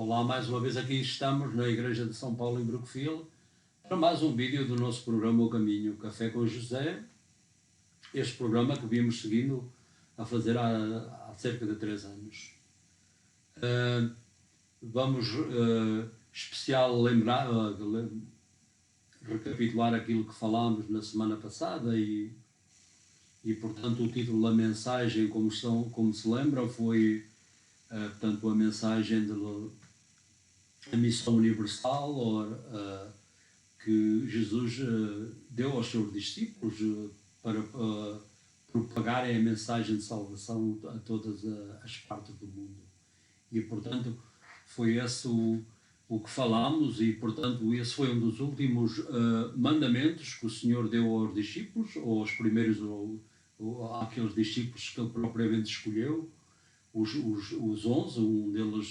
Olá, mais uma vez aqui estamos na Igreja de São Paulo em Brookfield para mais um vídeo do nosso programa O Caminho, Café com José. Este programa que vimos seguindo a fazer há cerca de 3 anos. Vamos especial recapitular aquilo que falámos na semana passada e portanto o título da mensagem, como se lembram, foi portanto a mensagem da missão universal que Jesus deu aos seus discípulos para propagarem a mensagem de salvação a todas as partes do mundo. E portanto foi esse o que falámos e portanto esse foi um dos últimos mandamentos que o Senhor deu aos discípulos, ou aos primeiros, ou àqueles discípulos que Ele propriamente escolheu, os 11, um deles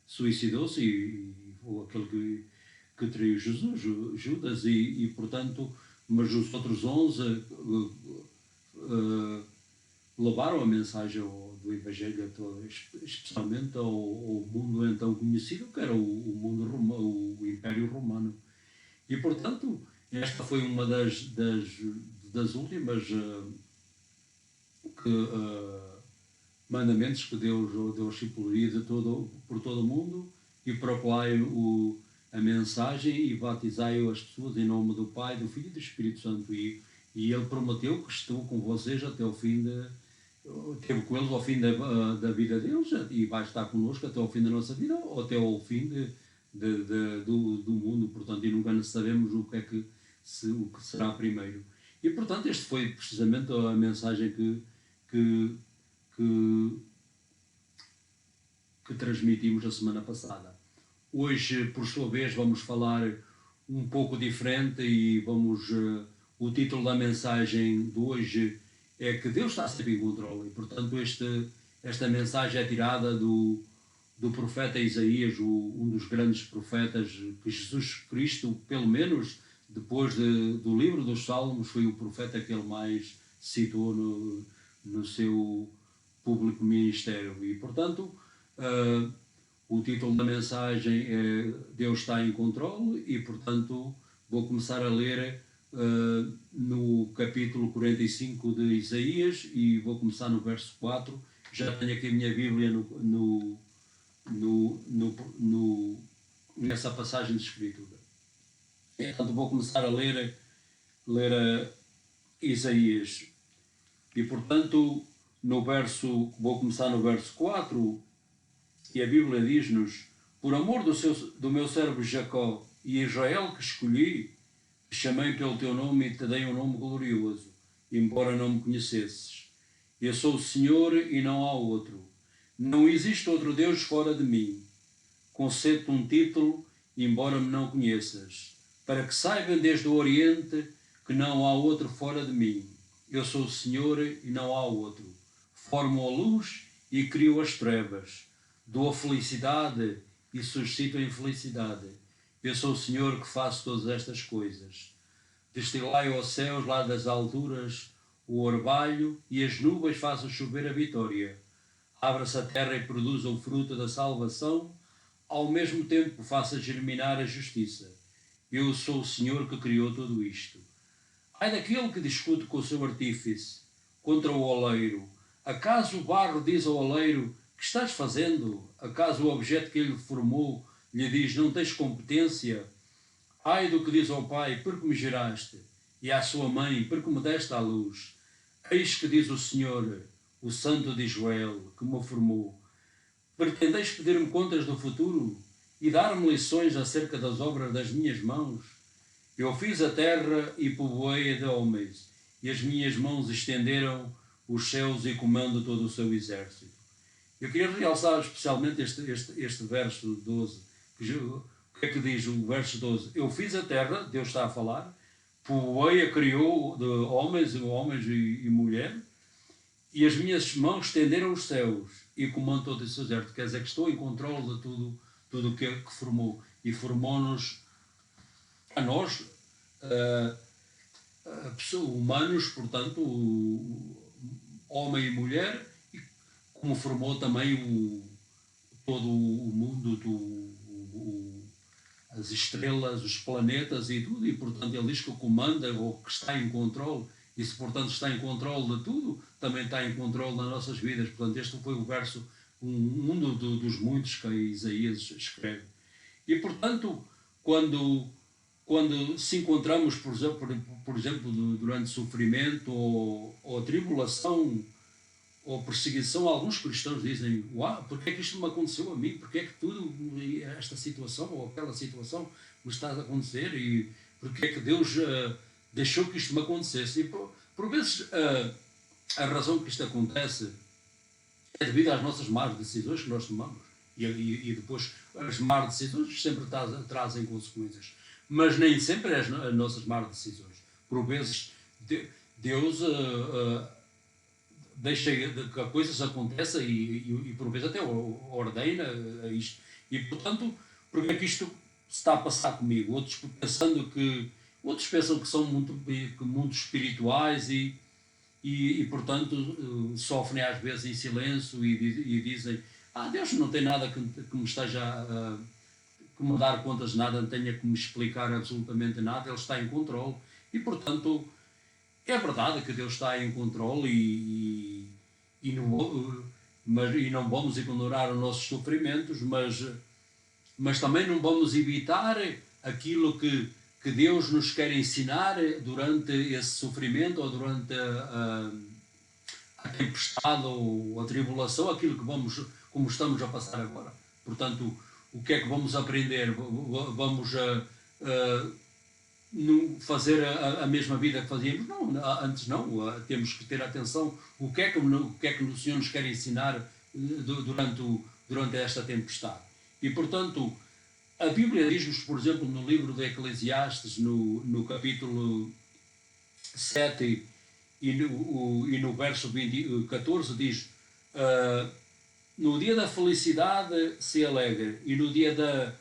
suicidou-se e aquele que traiu Jesus, Judas, e portanto, mas os outros 11 levaram a mensagem do Evangelho, especialmente ao mundo então conhecido, que era o Império Romano. E portanto, esta foi uma das últimas mandamentos que Deus deu aos discípulos por todo o mundo, e proclamai a mensagem e batizai as pessoas em nome do Pai, do Filho e do Espírito Santo. E Ele prometeu que estou com vocês até o fim teve com eles ao fim da vida deles e vai estar connosco até ao fim da nossa vida ou até ao fim do mundo, portanto, e nunca sabemos o que será primeiro. E portanto este foi precisamente a mensagem que transmitimos a semana passada. Hoje, por sua vez, vamos falar um pouco diferente e o título da mensagem de hoje é que Deus está sempre em controle. E, portanto, esta mensagem é tirada do profeta Isaías, um dos grandes profetas que Jesus Cristo, pelo menos depois do livro dos Salmos, foi o profeta que ele mais citou no seu público ministério. E, portanto, o título da mensagem é Deus está em controle e, portanto, vou começar a ler no capítulo 45 de Isaías e vou começar no verso 4. Já tenho aqui a minha Bíblia nessa passagem de Escritura. Portanto, vou começar a ler Isaías. E, portanto, vou começar no verso 4, e a Bíblia diz-nos: por amor do meu servo Jacó e Israel que escolhi, te chamei pelo teu nome e te dei um nome glorioso, embora não me conhecesses. Eu sou o Senhor e não há outro. Não existe outro Deus fora de mim. Concedo-te um título, embora me não conheças, para que saibam desde o Oriente que não há outro fora de mim. Eu sou o Senhor e não há outro. Formo a luz e crio as trevas. Dou a felicidade e suscito a infelicidade. Eu sou o Senhor que faço todas estas coisas. Destilai aos céus lá das alturas o orvalho e as nuvens façam chover a vitória. Abra-se a terra e produza o fruto da salvação, ao mesmo tempo faça germinar a justiça. Eu sou o Senhor que criou tudo isto. Ai daquele que discute com o seu artífice contra o oleiro. Acaso o barro diz ao oleiro: que estás fazendo? Acaso o objeto que ele formou lhe diz: não tens competência? Ai do que diz ao pai: porque me geraste? E à sua mãe: porque me deste à luz? Eis que diz o Senhor, o Santo de Israel, que me formou: pretendeis pedir-me contas do futuro e dar-me lições acerca das obras das minhas mãos? Eu fiz a terra e povoei-a de homens, e as minhas mãos estenderam os céus e comando todo o seu exército. Eu queria realçar especialmente este verso 12. O que é que diz o verso 12? Eu fiz a terra, Deus está a falar, povoei-a, criou de homens e mulher, e as minhas mãos estenderam os céus e comando todo o seu exército. Quer dizer que estou em controle de tudo o que formou. E formou-nos a nós, humanos, portanto, homem e mulher, como formou também todo o mundo, as estrelas, os planetas e tudo, e portanto ele diz que comanda ou que está em controle, e se portanto está em controle de tudo, também está em controle das nossas vidas. Portanto, este foi o verso, dos muitos que Isaías escreve. E portanto, quando se encontramos, por exemplo, durante sofrimento ou tribulação ou perseguição, alguns cristãos dizem: uau, porque é que isto me aconteceu a mim? Porque é que esta situação ou aquela situação me está a acontecer? E porque é que Deus deixou que isto me acontecesse? E por vezes a razão que isto acontece é devido às nossas más decisões que nós tomamos. E depois as más decisões sempre trazem consequências. Mas nem sempre as nossas más decisões. Por vezes Deus deixa que coisas aconteçam e por vezes até ordena isto. E portanto, porque é que isto está a passar comigo? Outros pensam que são muito espirituais e portanto sofrem às vezes em silêncio e dizem: Deus não tem nada que me esteja que me dar contas de nada, não tenha que me explicar absolutamente nada, Ele está em controle. E portanto é verdade que Deus está em controle e não vamos ignorar os nossos sofrimentos, mas também não vamos evitar aquilo que Deus nos quer ensinar durante esse sofrimento ou durante a tempestade ou a tribulação, aquilo como estamos a passar agora. Portanto, o que é que vamos aprender? Vamos fazer a mesma vida que fazíamos? Não, antes não. Temos que ter atenção o que é que o Senhor nos quer ensinar durante esta tempestade. E portanto, a Bíblia diz-nos, por exemplo, no livro de Eclesiastes, no capítulo 7 e no verso 14, diz: no dia da felicidade se alegra, e no dia da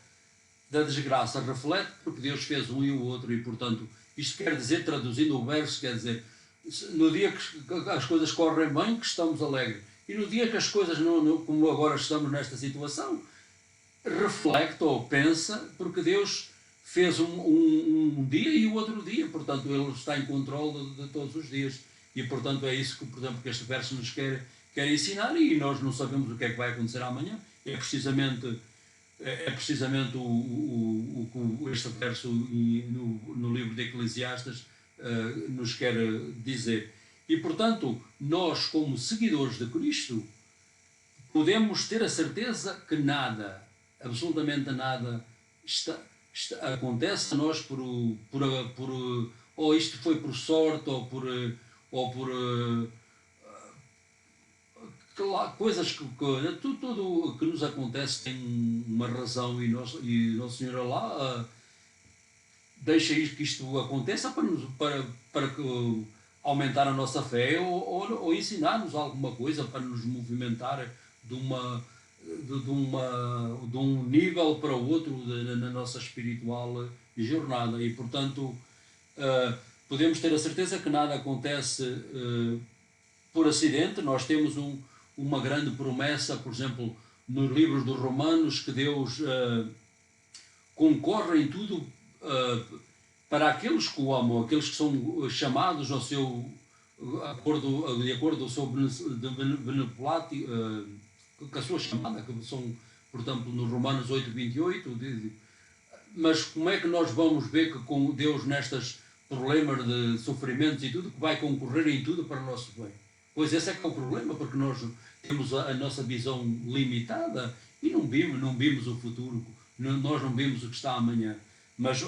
desgraça reflete, porque Deus fez um e o outro. E portanto, isto quer dizer, traduzindo o verso, quer dizer, no dia que as coisas correm bem, que estamos alegres, e no dia que as coisas não, como agora estamos nesta situação, reflete ou pensa, porque Deus fez um dia e o outro dia, portanto Ele está em controle de todos os dias. E portanto é isso que, por exemplo, que este verso nos quer ensinar, e nós não sabemos o que é que vai acontecer amanhã. É precisamente o que este verso no livro de Eclesiastes nos quer dizer. E portanto, nós, como seguidores de Cristo, podemos ter a certeza que nada, absolutamente nada, acontece a nós ou isto foi por sorte, ou por coisas que tudo que nos acontece tem uma razão, e Nosso Senhor Allah deixa que isto aconteça para aumentar a nossa fé ou ensinar-nos alguma coisa, para nos movimentar de um nível para o outro na nossa espiritual jornada. E portanto podemos ter a certeza que nada acontece por acidente. Nós temos uma grande promessa, por exemplo, nos livros dos Romanos, que Deus concorre em tudo para aqueles que o amam, aqueles que são chamados ao seu de acordo ao seu beneplácito, com a sua chamada, que são, portanto, nos Romanos 8:28. Mas como é que nós vamos ver que com Deus nestes problemas de sofrimentos e tudo, que vai concorrer em tudo para o nosso bem? Pois esse é que é o problema, porque nós temos a nossa visão limitada e não vimos o futuro, nós não vimos o que está amanhã. Mas,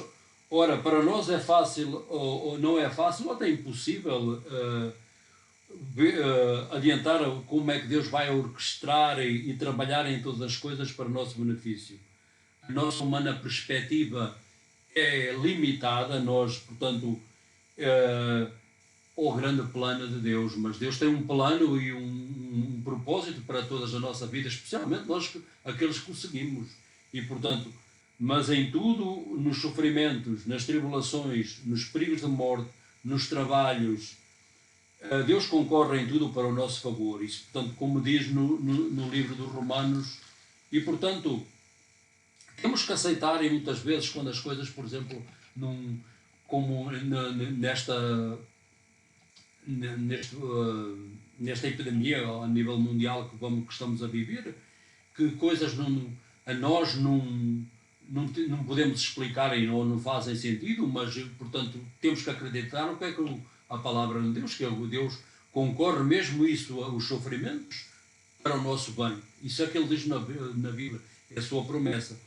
ora, para nós é fácil, ou não é fácil, ou até impossível adiantar como é que Deus vai orquestrar e trabalhar em todas as coisas para o nosso benefício. A nossa humana perspectiva é limitada, nós, portanto, o grande plano de Deus, mas Deus tem um plano e um propósito para toda a nossa vida, especialmente nós, aqueles que o seguimos. E portanto, mas em tudo, nos sofrimentos, nas tribulações, nos perigos de morte, nos trabalhos, Deus concorre em tudo para o nosso favor. Isso, portanto, como diz no livro dos Romanos, E, portanto, temos que aceitar, e muitas vezes, quando as coisas, por exemplo, como nesta epidemia a nível mundial que estamos a viver, que coisas a nós não podemos explicar e não fazem sentido, mas, portanto, temos que acreditar no que é que a palavra de Deus, que é o Deus concorre mesmo isso, os sofrimentos, para o nosso bem. Isso é que ele diz na Bíblia, é a sua promessa.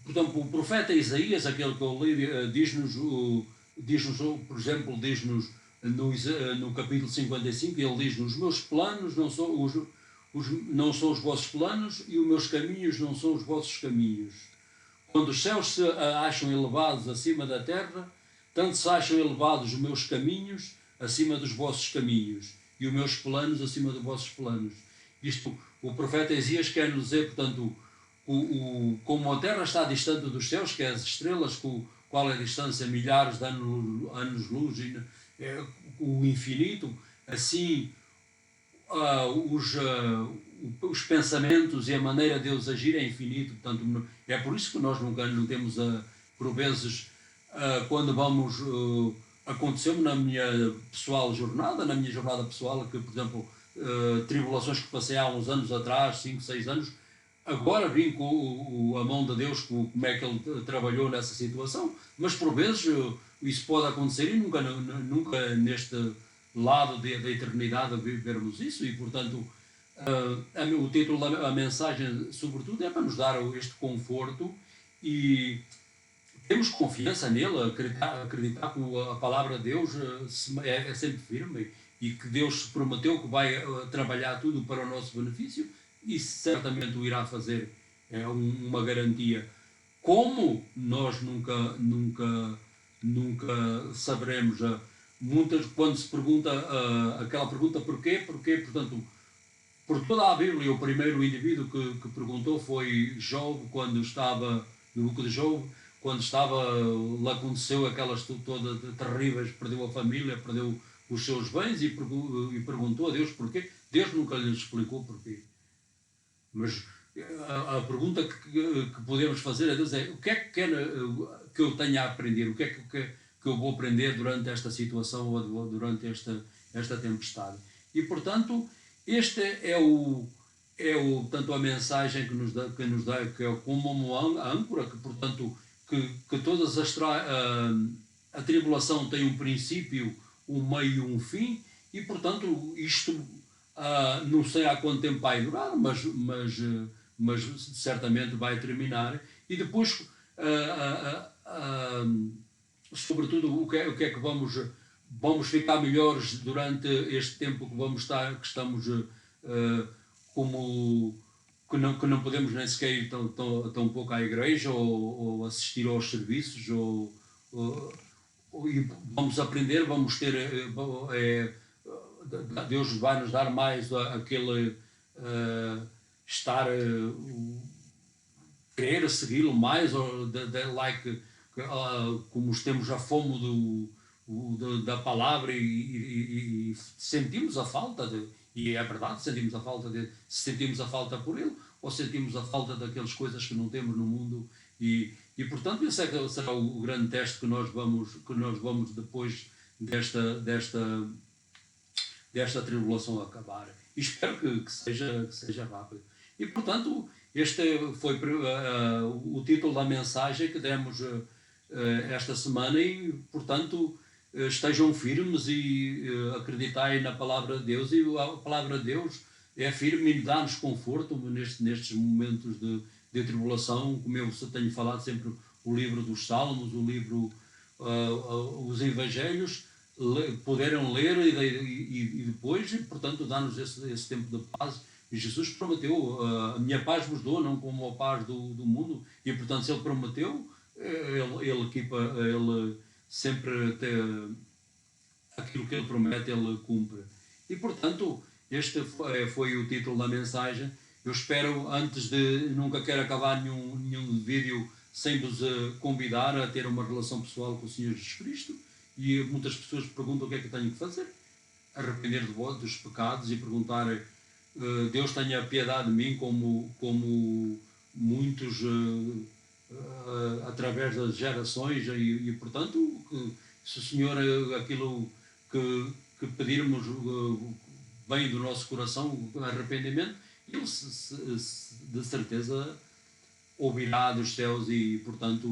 Portanto, o profeta Isaías, aquele que eu li, diz-nos, por exemplo, diz-nos no capítulo 55, ele diz: os meus planos não são os vossos planos, e os meus caminhos não são os vossos caminhos. Quando os céus se acham elevados acima da terra, tanto se acham elevados os meus caminhos acima dos vossos caminhos, e os meus planos acima dos vossos planos. Isto, o profeta Isaías quer nos dizer, portanto, como a terra está distante dos céus, que é as estrelas, qual é a distância, milhares de anos-luz, o infinito, assim os pensamentos e a maneira de Deus agir é infinito. Portanto, é por isso que nós nunca não temos, por vezes, quando vamos, aconteceu-me na minha jornada pessoal, que, por exemplo, tribulações que passei há uns anos atrás, 5, 6 anos, agora vim com a mão de Deus, como é que Ele trabalhou nessa situação, mas por vezes isso pode acontecer e nunca neste lado da eternidade vermos isso, e portanto o título da mensagem sobretudo é para nos dar este conforto e temos confiança nele, acreditar que a palavra de Deus é sempre firme e que Deus prometeu que vai trabalhar tudo para o nosso benefício, e certamente o irá fazer, é uma garantia. Como nós nunca saberemos. Quando se pergunta aquela pergunta porquê, portanto, por toda a Bíblia, o primeiro indivíduo que perguntou foi Job, quando estava no book de Job, quando lhe aconteceu aquelas todas terríveis, perdeu a família, perdeu os seus bens e perguntou a Deus porquê. Deus nunca lhe explicou porquê. Mas a pergunta que podemos fazer a Deus é: o que é que quer que eu tenha a aprender? O que é que eu vou aprender durante esta situação ou durante esta tempestade? E, portanto, este tanto a mensagem que nos dá, que é como uma âncora, que, portanto, que todas a tribulação tem um princípio, um meio e um fim, e, portanto, isto não sei há quanto tempo vai durar, mas certamente vai terminar. E depois, sobretudo, o que é que vamos ficar melhores durante este tempo que estamos que não podemos nem sequer ir tão pouco à igreja ou assistir aos serviços, e vamos aprender, vamos ter Deus vai nos dar mais aquele querer segui-lo mais, ou como temos a fome da palavra e sentimos a falta e é verdade, sentimos a falta por ele, ou sentimos a falta daquelas coisas que não temos no mundo, e portanto esse será o grande teste que nós vamos depois desta tribulação acabar. E espero que seja rápido. E, portanto, este foi o título da mensagem que demos esta semana, e, portanto, estejam firmes e acreditai na palavra de Deus, e a palavra de Deus é firme e dá-nos conforto nestes momentos de tribulação, como eu tenho falado sempre, o livro dos Salmos, o livro, os Evangelhos, poderem ler e depois, portanto, dá-nos esse tempo de paz. E Jesus prometeu: a minha paz vos dou, não como a paz do mundo. E, portanto, se ele prometeu, ele sempre aquilo que ele promete, ele cumpre. E, portanto, este foi o título da mensagem. Eu espero, nunca quero acabar nenhum vídeo sem vos convidar a ter uma relação pessoal com o Senhor Jesus Cristo. E muitas pessoas perguntam o que é que eu tenho que fazer. Arrepender dos pecados e perguntar Deus tenha piedade de mim como muitos através das gerações e portanto, se o Senhor aquilo que pedirmos vem do nosso coração, arrependimento, Ele de certeza ouvirá dos céus e, portanto,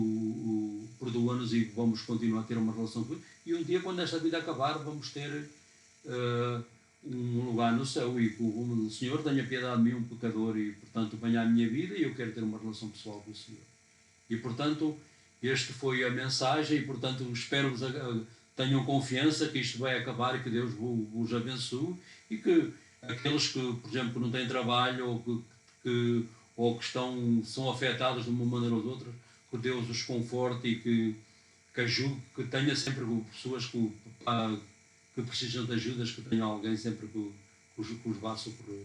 perdoa-nos e vamos continuar a ter uma relação com Ele. E um dia, quando esta vida acabar, vamos ter um lugar no céu e que o Senhor tenha piedade de mim, um pecador, e, portanto, venha à minha vida e eu quero ter uma relação pessoal com o Senhor. E, portanto, esta foi a mensagem e, portanto, espero-vos tenham confiança que isto vai acabar e que Deus vos abençoe e que aqueles que, por exemplo, não têm trabalho ou que são afetados de uma maneira ou de outra, que Deus os conforte e que ajude, que tenha sempre pessoas que precisam de ajudas, que tenha alguém sempre que os vá socorrer.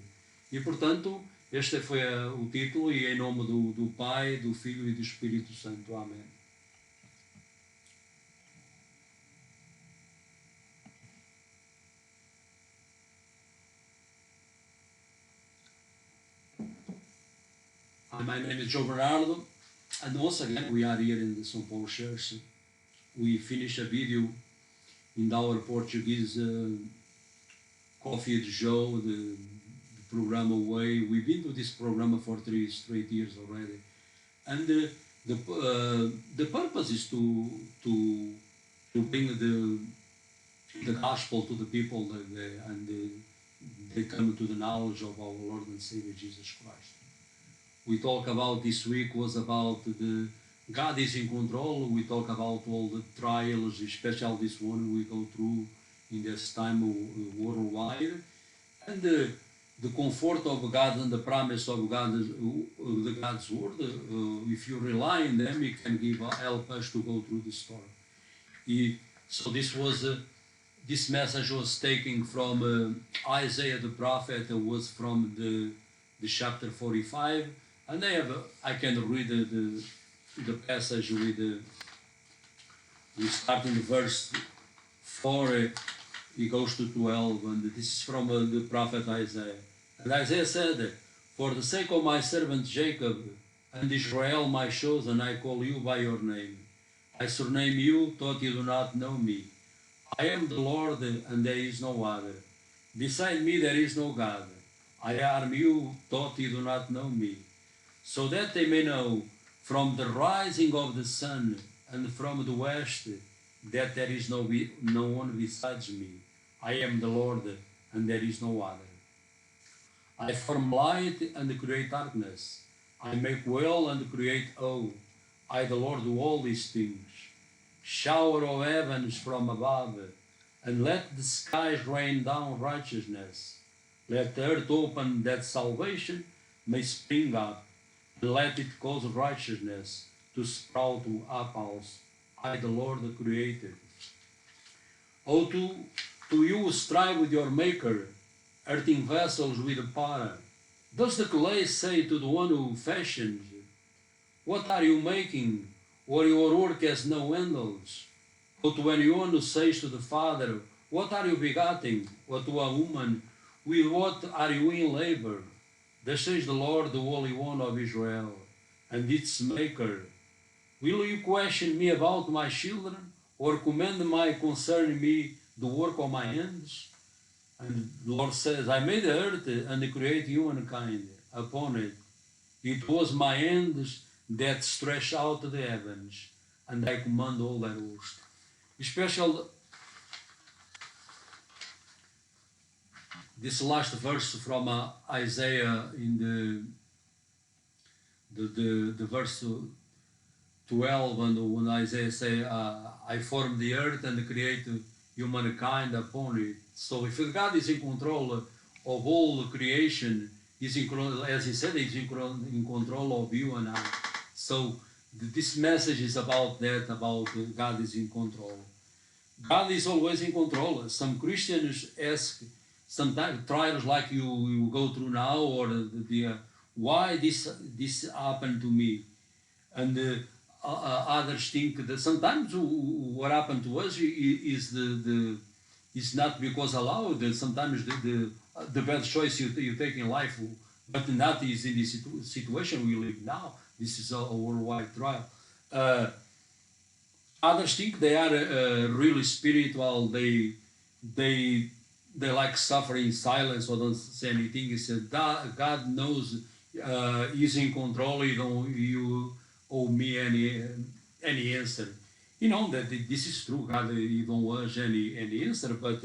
E, portanto, este foi o título e em nome do Pai, do Filho e do Espírito Santo. Amém. My name is Joe Bernardo, and once again we are here in the São Paulo Church. We finished a video in our Portuguese Coffee at Joe, the program away. We've been to this program for 3 straight years already, and the purpose is to bring the gospel to the people and they come to the knowledge of our Lord and Savior Jesus Christ. We talk about this week was about the God is in control. We talk about all the trials, especially this one we go through in this time worldwide, and the comfort of God and the promise of God's word. If you rely on them, it can help us to go through the storm. So this message was taken from Isaiah the prophet. It was from the chapter 45. And I can read the passage we start in the verse 4, it goes to 12, and this is from the prophet Isaiah. And Isaiah said, "For the sake of my servant Jacob and Israel my chosen, I call you by your name. I surname you, though you do not know me. I am the Lord, and there is no other. Beside me there is no God. I arm you, though you do not know me. So that they may know from the rising of the sun and from the west that there is no one besides me. I am the Lord, and there is no other. I form light and create darkness. I make well and create woe. I, the Lord, do all these things. Shower of heavens from above, and let the skies rain down righteousness. Let the earth open that salvation may spring up. Let it cause righteousness to sprout to apples. I, the Lord, the Creator. Oh, to you who strive with your Maker, earthen vessels with the potter. Does the clay say to the one who fashions, "What are you making?" Or your work has no handles? Or to anyone who says to the Father, "What are you begetting?" Or to a woman, "With what are you in labor?" Thus says the Lord, the Holy One of Israel, and its Maker. Will you question me about my children, or commend concerning me the work of my hands? And the Lord says, I made the earth and created humankind upon it. It was my hands that stretched out the heavens, and I command all their host. This last verse from Isaiah in the verse 12, when Isaiah say, I formed the earth and created humankind upon it. So if God is in control of all the creation, he's in control, as he said, he's in control of you and I. So this message is about that, about God is in control. God is always in control. Some Christians ask, sometimes trials like you go through now, or why this happened to me, and others think that sometimes what happened to us is It's not because allowed. Sometimes the bad choice you take in life, but not is in the situation we live now. This is a worldwide trial. Others think they are really spiritual. They they like suffer in silence or don't say anything. He said, God knows, He's in control. You owe me any answer. You know that this is true. God, you don't owe us any answer, but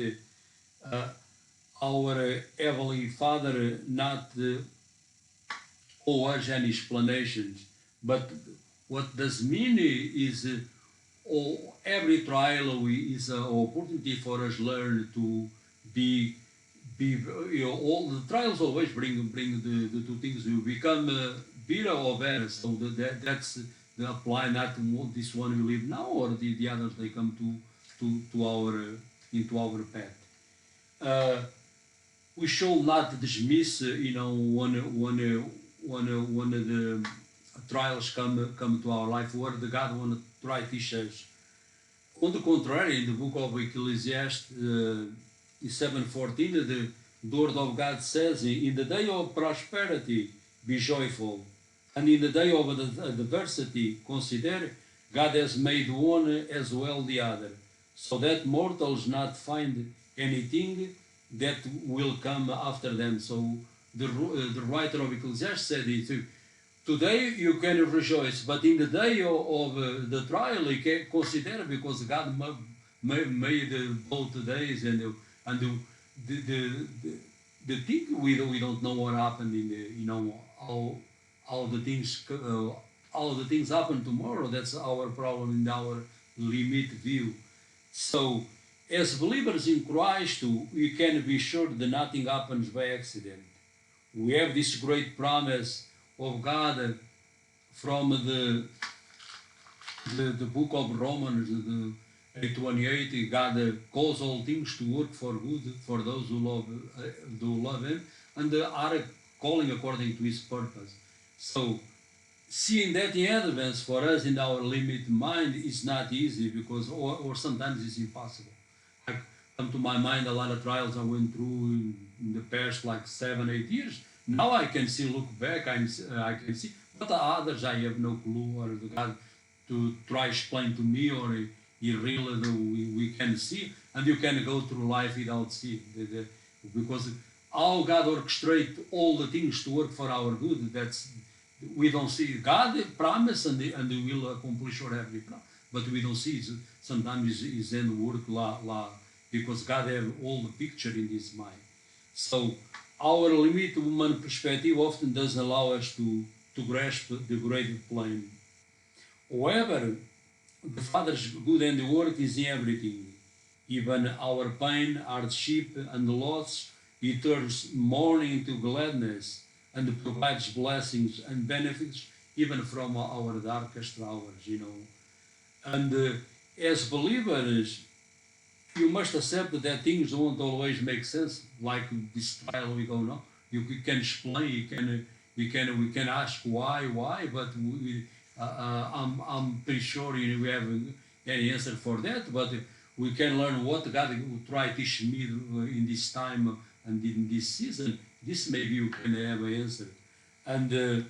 our Heavenly Father not owe us any explanations. But what does mean is every trial is an opportunity for us learn to be all the trials always bring the two things. You become bitter or better. So that's the apply not to this one we live now or the others they come to our into our path. We should not dismiss when the trials come to our life where the God want to try to teach us. On the contrary, in the book of Ecclesiastes 7:14, the word of God says, in the day of prosperity, be joyful. And in the day of adversity, consider God has made one as well the other, so that mortals not find anything that will come after them. So the writer of Ecclesiastes said it. Today you can rejoice, but in the day of the trial you can consider, because God made both days, and the thing we don't know what happened in the how the things happen tomorrow. That's our problem in our limit view. So as believers in Christ, we can be sure that nothing happens by accident. We have this great promise of God from the book of Romans, the 8:28. God calls all things to work for good for those who love Him, and are calling according to His purpose. So seeing that in advance for us in our limited mind is not easy, because or sometimes it's impossible. I come to my mind a lot of trials I went through in the past, like 7-8 years. Now I can see, look back, I can see, but the others I have no clue, or the God to try explain to me, or He really we can see, and you can go through life without seeing, because how God orchestrates all the things to work for our good. That's we don't see. God promise and He will accomplish whatever He promised, but we don't see. Sometimes His end work because God has all the picture in His mind. So our limited human perspective often doesn't allow us to grasp the greater plan. However, the Father's good handiwork is in everything. Even our pain, hardship, and loss, He turns mourning into gladness and provides blessings and benefits even from our darkest hours, And as believers, you must accept that things won't always make sense. Like this trial we go now, you can explain, we can ask why, but I'm pretty sure we have any answer for that. But we can learn what God will try to teach me in this time and in this season. This maybe you can have an answer. And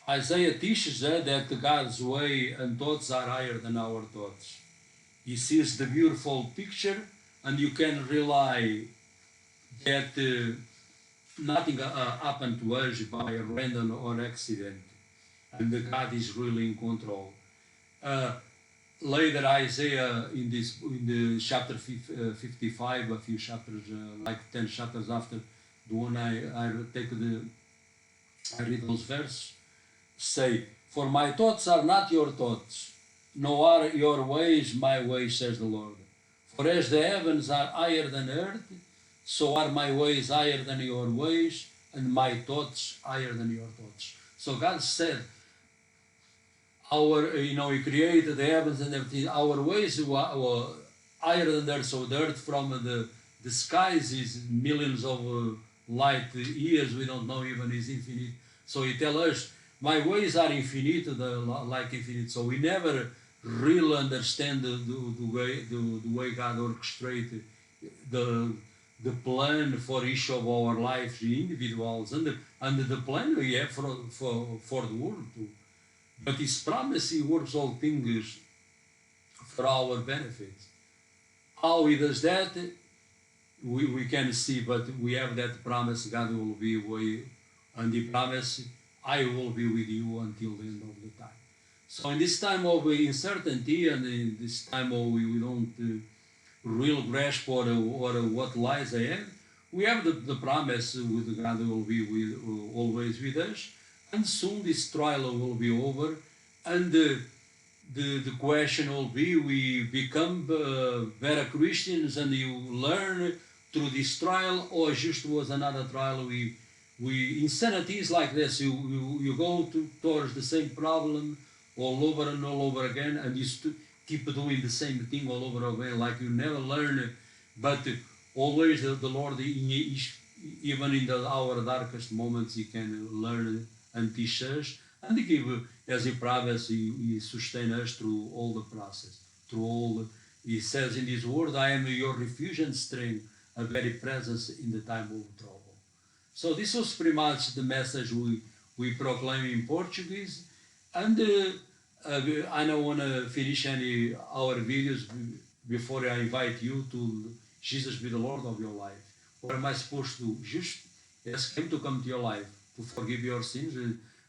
Isaiah teaches that God's way and thoughts are higher than our thoughts. He sees the beautiful picture, and you can rely that nothing happened to us by random or accident, and God is really in control. Later, Isaiah in the chapter 55, a few chapters, like 10 chapters after the one I read those verses, say, "For my thoughts are not your thoughts, nor are your ways my ways, says the Lord. For as the heavens are higher than earth, so are my ways higher than your ways, and my thoughts higher than your thoughts." So God said, He created the heavens and everything. Our ways were higher than the earth. So the earth from the skies is millions of light years. We don't know even is infinite. So He tells us, my ways are infinite, like infinite. So we never really understand the way God orchestrated the plan for each of our lives, individuals, and the plan we have for the world too. But His promise, He works all things for our benefit. How He does that, we can see, but we have that promise, God will be with you, and He promise, I will be with you until the end of the time. So in this time of uncertainty, and in this time of we don't real grasp or what lies ahead, we have the promise with God will be always with us, and soon this trial will be over, and the question will be, we become better Christians and you learn through this trial, or just was another trial. Insanity is like this. You go towards the same problem all over and all over again, and you keep doing the same thing all over again, like you never learn. But always the Lord, even in our darkest moments, He can learn and teach us, and He give, as He promised, He sustain us through all the process, through all. He says in His word, I am your refuge and strength, a very presence in the time of trouble. So this was pretty much the message we proclaim in Portuguese, and I don't want to finish our videos before I invite you to Jesus be the Lord of your life. What am I supposed to do? Just ask Him to come to your life, to forgive your sins.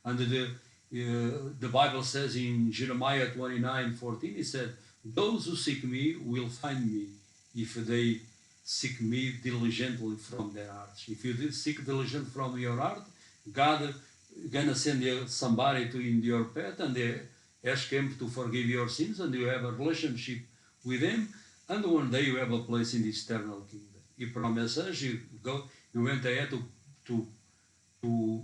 And the Bible says in Jeremiah 29:14, it said, those who seek me will find me if they seek me diligently from their hearts. If you seek diligently from your heart, God gonna send you somebody in your path, and they ask Him to forgive your sins, and you have a relationship with Him, and one day you have a place in the eternal kingdom. He promises you went ahead to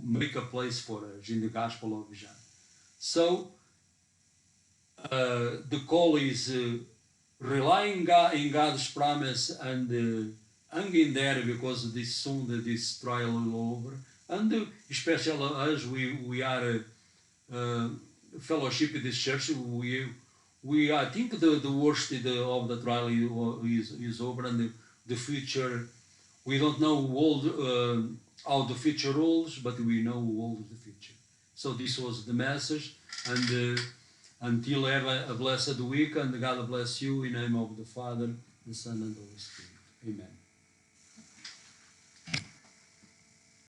make a place for us in the Gospel of John. So the call is relying in God's promise and hang in there, because this trial will over. And especially us, we are fellowship in this church. We I think the worst of the trial is over, and the future, we don't know how the future rolls, but we know who holds the future. So this was the message, and until have a blessed week, and God bless you in the name of the Father, the Son, and the Holy Spirit. Amen.